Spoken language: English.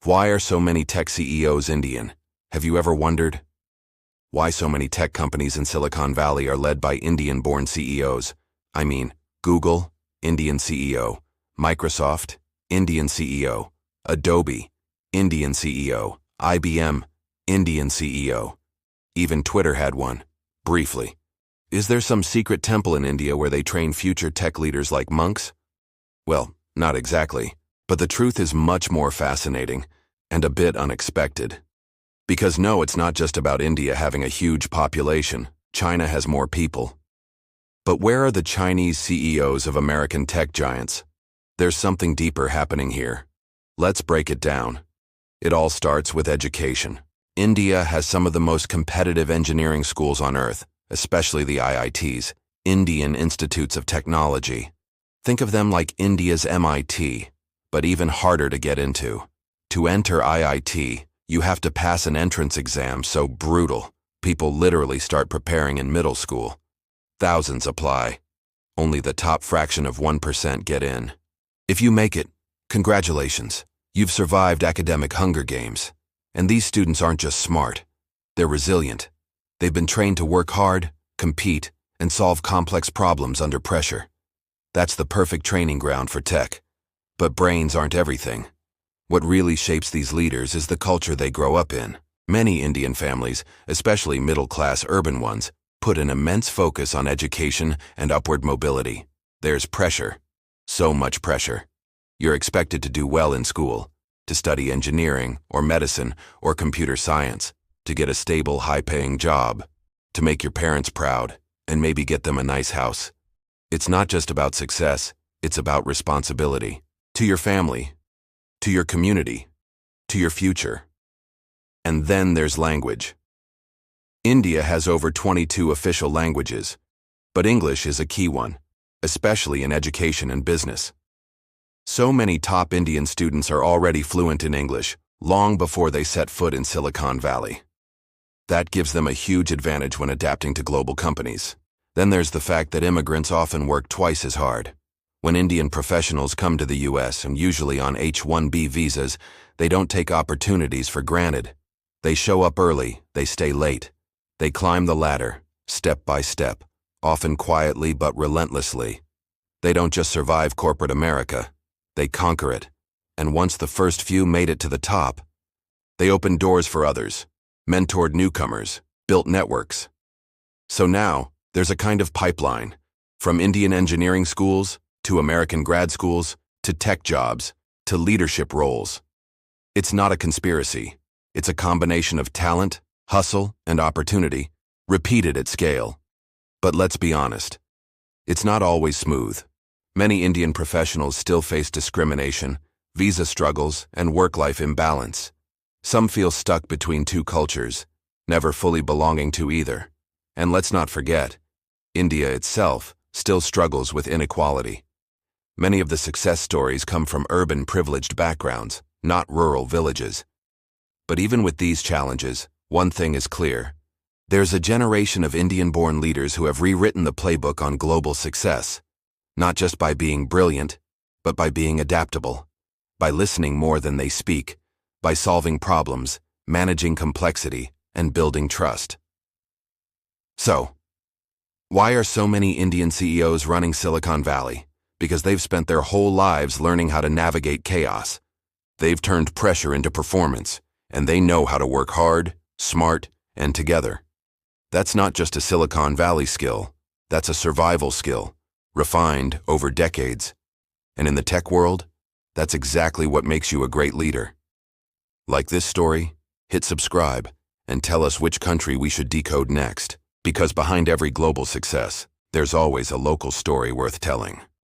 Why are so many tech CEOs Indian? Have you ever wondered? Why so many tech companies in Silicon Valley are led by Indian-born CEOs? I mean, Google, Indian CEO, Microsoft, Indian CEO, Adobe, Indian CEO, IBM, Indian CEO. Even Twitter had one, briefly. Is there some secret temple in India where they train future tech leaders like monks? Well, not exactly, but the truth is much more fascinating and a bit unexpected. Because no, it's not just about India having a huge population. China has more people. But where are the Chinese CEOs of American tech giants? There's something deeper happening here. Let's break it down. It all starts with education. India has some of the most competitive engineering schools on earth, especially the IITs, Indian Institutes of Technology. Think of them like India's MIT, but even harder to get into. To enter IIT, you have to pass an entrance exam so brutal, people literally start preparing in middle school. Thousands apply. Only the top fraction of 1% get in. If you make it, congratulations. You've survived academic Hunger Games. And these students aren't just smart. They're resilient. They've been trained to work hard, compete, and solve complex problems under pressure. That's the perfect training ground for tech. But brains aren't everything. What really shapes these leaders is the culture they grow up in. Many Indian families, especially middle-class urban ones, put an immense focus on education and upward mobility. There's pressure. So much pressure. You're expected to do well in school, to study engineering or medicine or computer science, to get a stable, high-paying job, to make your parents proud, and maybe get them a nice house. It's not just about success, it's about responsibility. To your family, to your community, to your future. And then there's language. India has over 22 official languages, but English is a key one, especially in education and business. So many top Indian students are already fluent in English, long before they set foot in Silicon Valley. That gives them a huge advantage when adapting to global companies. Then there's the fact that immigrants often work twice as hard. When Indian professionals come to the US, and usually on H-1B visas, they don't take opportunities for granted. They show up early, they stay late. They climb the ladder, step by step, often quietly but relentlessly. They don't just survive corporate America, they conquer it. And once the first few made it to the top, they opened doors for others, mentored newcomers, built networks. So now, there's a kind of pipeline, from Indian engineering schools, to American grad schools, to tech jobs, to leadership roles. It's not a conspiracy. It's a combination of talent, hustle, and opportunity, repeated at scale. But let's be honest. It's not always smooth. Many Indian professionals still face discrimination, visa struggles, and work-life imbalance. Some feel stuck between two cultures, never fully belonging to either. And let's not forget, India itself still struggles with inequality. Many of the success stories come from urban privileged backgrounds, not rural villages. But even with these challenges, one thing is clear. There's a generation of Indian-born leaders who have rewritten the playbook on global success, not just by being brilliant, but by being adaptable, by listening more than they speak, by solving problems, managing complexity, and building trust. So, why are so many Indian CEOs running Silicon Valley? Because they've spent their whole lives learning how to navigate chaos. They've turned pressure into performance, and they know how to work hard, smart, and together. That's not just a Silicon Valley skill, that's a survival skill, refined over decades. And in the tech world, that's exactly what makes you a great leader. Like this story? Hit subscribe and tell us which country we should decode next, because behind every global success, there's always a local story worth telling.